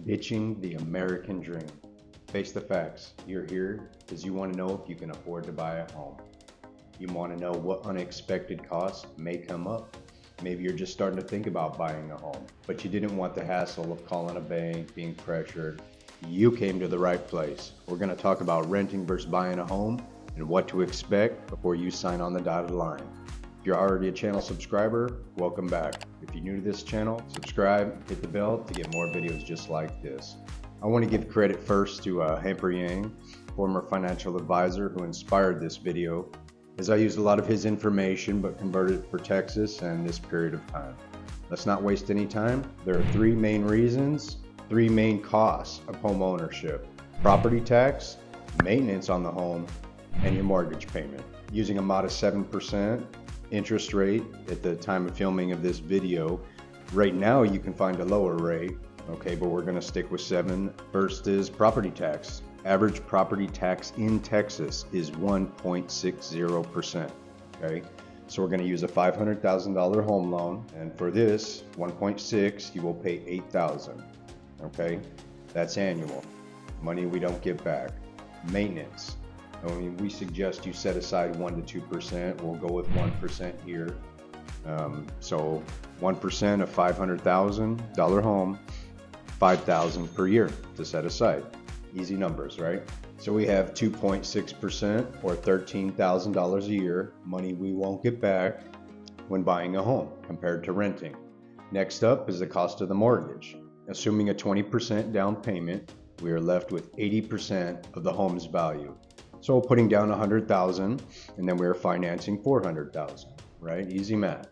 Ditching the American dream. Face the facts. You're here because you want to know if you can afford to buy a home. You want to know what unexpected costs may come up. Maybe you're just starting to think about buying a home, but you didn't want the hassle of calling a bank, being pressured. You came to the right place. We're going to talk about renting versus buying a home and what to expect before you sign on the dotted line. If you're already a channel subscriber, welcome back. If you're new to this channel, subscribe, hit the bell to get more videos just like this. I want to give credit first to Hamper Yang, former financial advisor who inspired this video, as I used a lot of his information but converted it for Texas and this period of time. Let's not waste any time. There are three main reasons, three main costs of home ownership: property tax, maintenance on the home, and your mortgage payment. Using a modest 7% interest rate at the time of filming of this video. Right now you can find a lower rate, okay, but we're going to stick with 7. First is property tax. Average property tax in Texas is 1.60%, okay? So we're going to use a $500,000 home loan, and for this 1.6 you will pay $8,000, okay? That's annual. Money we don't get back. Maintenance. I mean, we suggest you set aside 1 to 2%. We'll go with 1% here. So 1% of $500,000 home, $5,000 per year to set aside. Easy numbers, right? So we have 2.6% or $13,000 a year, money we won't get back when buying a home compared to renting. Next up is the cost of the mortgage. Assuming a 20% down payment, we are left with 80% of the home's value. So putting down $100,000 and then we're financing $400,000, right? Easy math.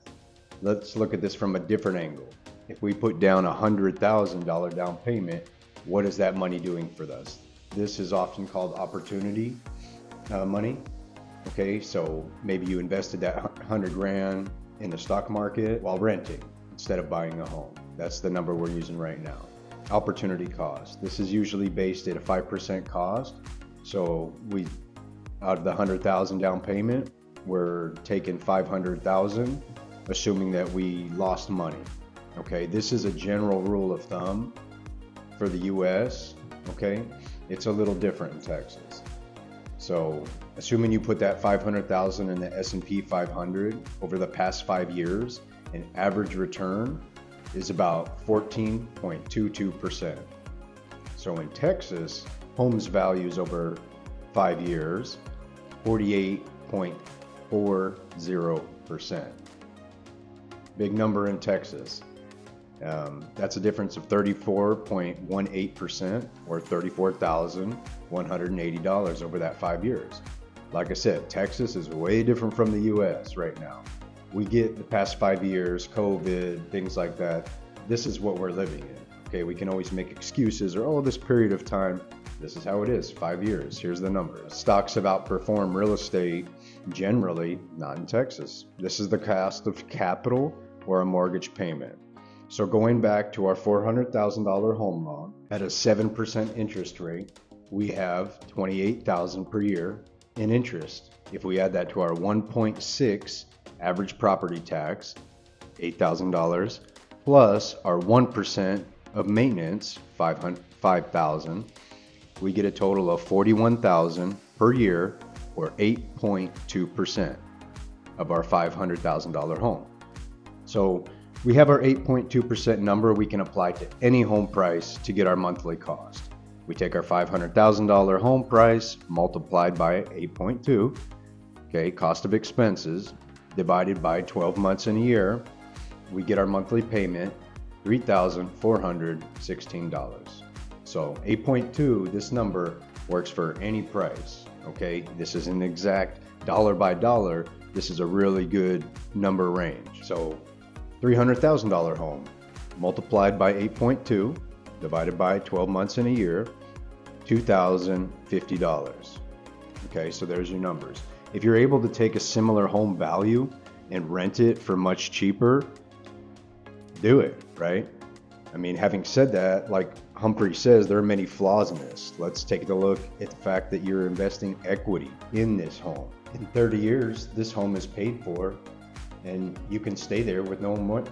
Let's look at this from a different angle. If we put down a $100,000 down payment, what is that money doing for us? This is often called opportunity money. Okay, so maybe you invested that 100 grand in the stock market while renting instead of buying a home. That's the number we're using right now. Opportunity cost. This is usually based at a 5% cost. So we, out of the 100,000 down payment, we're taking 500,000, assuming that we lost money. Okay, this is a general rule of thumb for the US, okay? It's a little different in Texas. So assuming you put that 500,000 in the S&P 500 over the past 5 years, an average return is about 14.22%. So in Texas, homes values over 5 years, 48.40%. Big number in Texas. That's a difference of 34.18% or $34,180 over that 5 years. Like I said, Texas is way different from the US right now. We get the past 5 years, COVID, things like that. This is what we're living in. Okay, we can always make excuses or, oh, this period of time, this is how it is, 5 years, here's the numbers. Stocks have outperformed real estate generally, not in Texas. This is the cost of capital or a mortgage payment. So going back to our $400,000 home loan at a 7% interest rate, we have $28,000 per year in interest. If we add that to our 1.6 average property tax, $8,000, plus our 1% of maintenance, $5,000, we get a total of $41,000 per year, or 8.2% of our $500,000 home. So we have our 8.2% number we can apply to any home price to get our monthly cost. We take our $500,000 home price multiplied by 8.2, okay, cost of expenses, divided by 12 months in a year, we get our monthly payment, $3,416. So 8.2, this number works for any price, okay? This isn't exact dollar by dollar. This is a really good number range. So $300,000 home multiplied by 8.2 divided by 12 months in a year, $2,050. Okay, so there's your numbers. If you're able to take a similar home value and rent it for much cheaper, do it, right? I mean, having said that, like Humphrey says, there are many flaws in this. Let's take a look at the fact that you're investing equity in this home. In 30 years, this home is paid for and you can stay there with no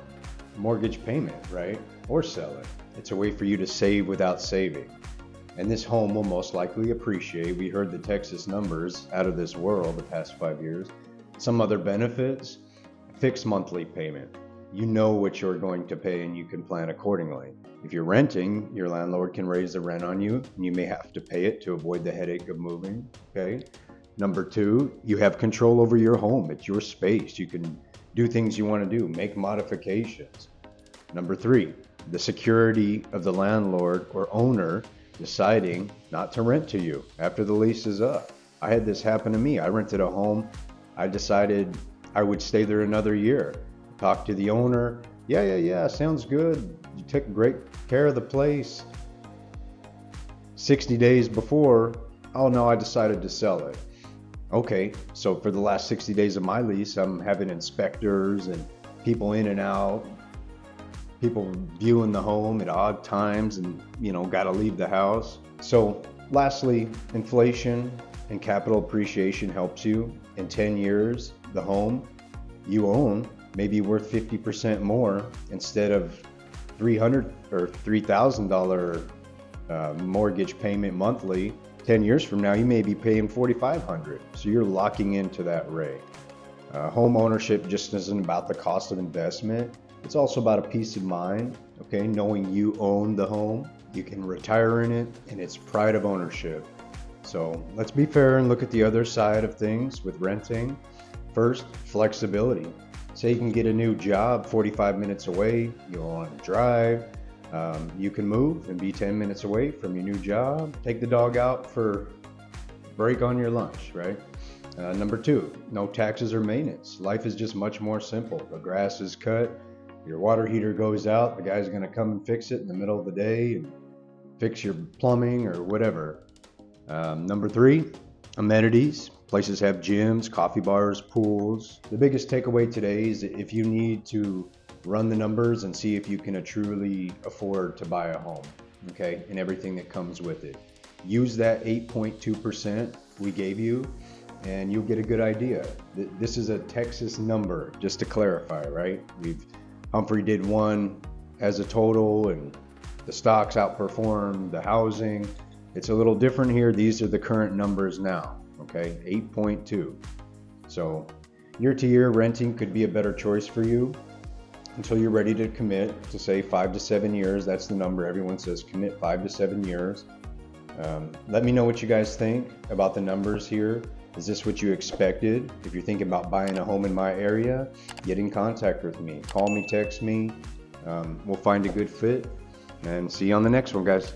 mortgage payment, right? or sell it. It's a way for you to save without saving. And this home will most likely appreciate. We heard the Texas numbers out of this world the past 5 years. Some other benefits, fixed monthly payment. You know what you're going to pay and you can plan accordingly. If you're renting, your landlord can raise the rent on you and you may have to pay it to avoid the headache of moving, okay? Number two, you have control over your home. It's your space. You can do things you want to do, make modifications. Number three, the security of the landlord or owner deciding not to rent to you after the lease is up. I had this happen to me. I rented a home. I decided I would stay there another year. Talked to the owner. Yeah, sounds good. You took great care of the place. 60 days before, oh no, I decided to sell it. Okay, so for the last 60 days of my lease, I'm having inspectors and people in and out, people viewing the home at odd times and, got to leave the house. So lastly, inflation and capital appreciation helps you. In 10 years, the home you own may be worth 50% more instead of $300 or $3,000 mortgage payment monthly. 10 years from now, you may be paying $4,500. So you're locking into that rate. Home ownership just isn't about the cost of investment. It's also about a peace of mind, okay? Knowing you own the home, you can retire in it, and it's pride of ownership. So let's be fair and look at the other side of things with renting. First, flexibility. Say you can get a new job 45 minutes away, you don't want to drive. You can move and be 10 minutes away from your new job. Take the dog out for a break on your lunch, right? Number two, no taxes or maintenance. Life is just much more simple. The grass is cut, your water heater goes out, the guy's gonna come and fix it in the middle of the day and fix your plumbing or whatever. Number three, amenities. Places have gyms, coffee bars, pools. The biggest takeaway today is if you need to run the numbers and see if you can truly afford to buy a home, okay, and everything that comes with it. Use that 8.2% we gave you and you'll get a good idea. This is a Texas number, just to clarify, right? Humphrey did one as a total and the stocks outperformed the housing. It's a little different here. These are the current numbers now, okay, 8.2. So year to year renting could be a better choice for you until you're ready to commit to say 5 to 7 years. That's the number everyone says, commit 5 to 7 years. Let me know what you guys think about the numbers here. Is this what you expected? If you're thinking about buying a home in my area, get in contact with me. Call me, text me. We'll find a good fit and see you on the next one, guys.